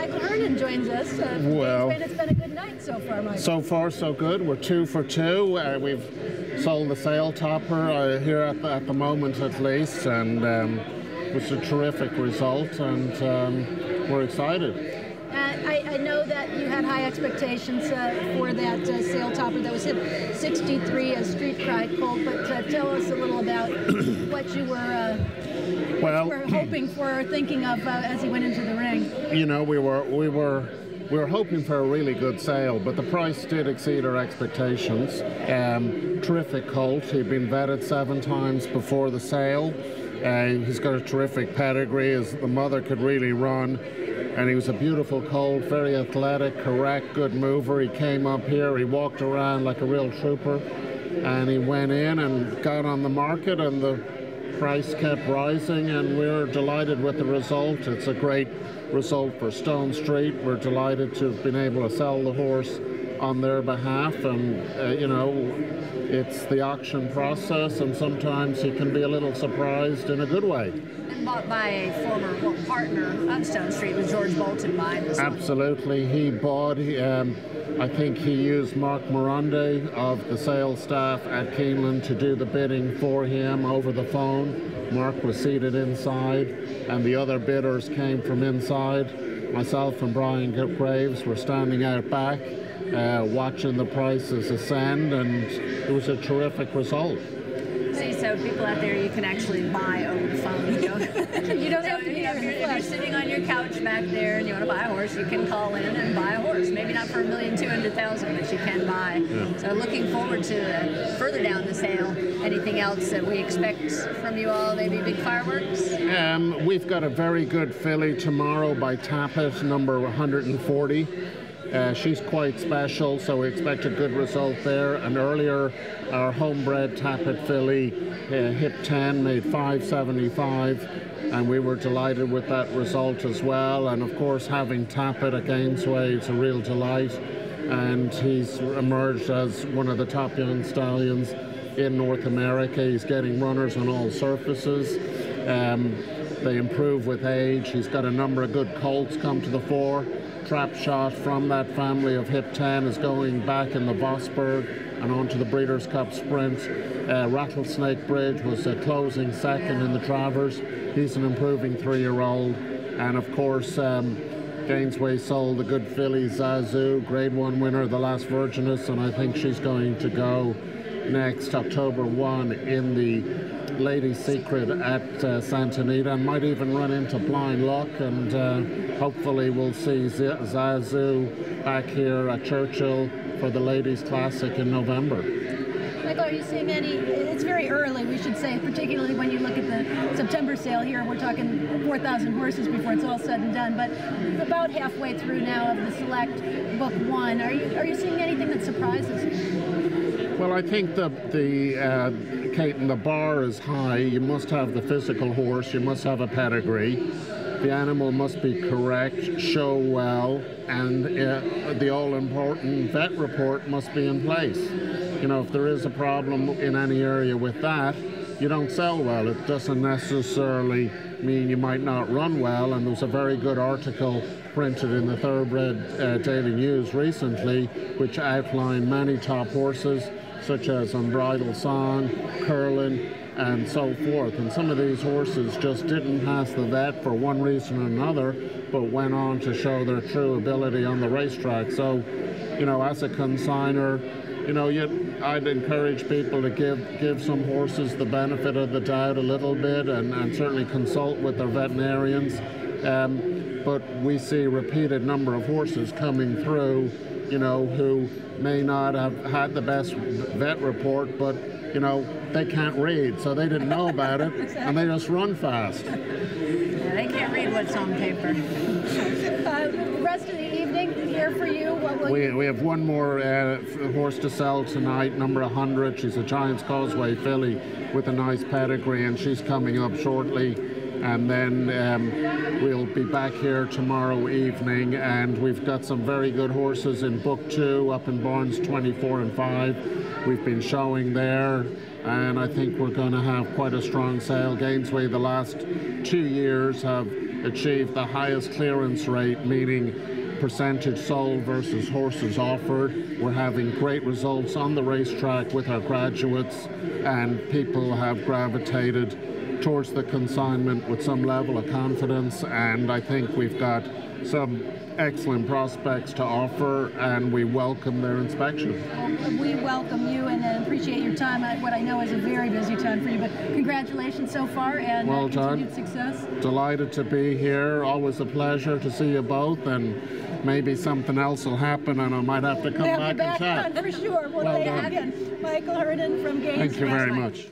Michael Hernon joins us. Well, it's been a good night so far, Michael. So far, so good. We're 2 for 2. We've sold the sale topper here at the moment, at least, and it was a terrific result, and we're excited. I know that you had high expectations for that sale topper that was hit 63 as Street Cry colt, but tell us a little about what you were hoping for or thinking of as he went into the ring. You know, we were hoping for a really good sale, but the price did exceed our expectations. Terrific colt. He'd been vetted 7 times before the sale. He's got a terrific pedigree, as the mother could really run. And he was a beautiful colt, very athletic, correct, good mover. He came up here, he walked around like a real trooper, and he went in and got on the market, and the price kept rising, and we're delighted with the result. It's a great result for Stone Street. We're delighted to have been able to sell the horse on their behalf, and you know, it's the auction process, and sometimes you can be a little surprised in a good way. Bought by a former partner of Stone Street, with George Bolton buying this one. Absolutely. He bought, I think he used Mark Morande of the sales staff at Keeneland to do the bidding for him over the phone. Mark was seated inside, and the other bidders came from inside. Myself and Brian Graves were standing out back, watching the prices ascend, and it was a terrific result. So people out there, you can actually buy over the phone. You don't have to be here. If you're sitting on your couch back there and you want to buy a horse, you can call in and buy a horse. Maybe not for $1,200,000, but you can buy. Yeah. So looking forward to further down the sale. Anything else that we expect from you all? Maybe big fireworks? We've got a very good filly tomorrow by Tappet, number 140. She's quite special, so we expect a good result there. And earlier, our homebred Tappet filly, Hip 10, made 575, and we were delighted with that result as well. And of course, having Tappet at Gainesway, it's a real delight. And he's emerged as one of the top young stallions in North America. He's getting runners on all surfaces. They improve with age. He's got a number of good colts come to the fore. Trap Shot from that family of Hip 10 is going back in the Vosburg and on to the Breeders' Cup Sprint. Rattlesnake Bridge was a closing second in the Travers. He's an improving 3-year-old. And of course, Gainesway sold the good filly Zazu, Grade 1 winner of the Last Virginus, and I think she's going to go next October 1 in the Lady Secret at Santa Anita, and might even run into Blind Luck, and hopefully we'll see Zazu back here at Churchill for the Ladies Classic in November. Michael, are you seeing any, it's very early, we should say, particularly when you look at the September sale here, we're talking 4,000 horses before it's all said and done, but about halfway through now of the Select Book 1. Are you seeing anything that surprises you? Well, I think Caton, the bar is high. You must have the physical horse, you must have a pedigree. The animal must be correct, show well, and the all-important vet report must be in place. You know, if there is a problem in any area with that, you don't sell well. It doesn't necessarily mean you might not run well, and there was a very good article printed in the Thoroughbred Daily News recently, which outlined many top horses, such as Unbridled Song, Curlin, and so forth. And some of these horses just didn't pass the vet for one reason or another, but went on to show their true ability on the racetrack. So, you know, as a consigner, you know, I'd encourage people to give some horses the benefit of the doubt a little bit, and certainly consult with their veterinarians. But we see a repeated number of horses coming through, you know, who may not have had the best vet report, but, you know, they can't read, so they didn't know about it, exactly. And they just run fast. Yeah, they can't read what's on paper. The rest of the evening here for you, what will we have one more horse to sell tonight, number 100. She's a Giant's Causeway filly with a nice pedigree, and she's coming up shortly. And then we'll be back here tomorrow evening, and we've got some very good horses in Book 2 up in Barnes 24 and 5. We've been showing there, and I think we're going to have quite a strong sale. Gainesway the last 2 years have achieved the highest clearance rate, meaning percentage sold versus horses offered. We're having great results on the racetrack with our graduates, and people have gravitated towards the consignment with some level of confidence, and I think we've got some excellent prospects to offer, and we welcome their inspection. Well, we welcome you and appreciate your time at what I know is a very busy time for you, but congratulations so far, and well done. Continued success. Delighted to be here. Always a pleasure to see you both, and maybe something else will happen and I might have to come back and chat. On for sure. Well, thank you again. Michael Hernon from Gage. Thank you very much.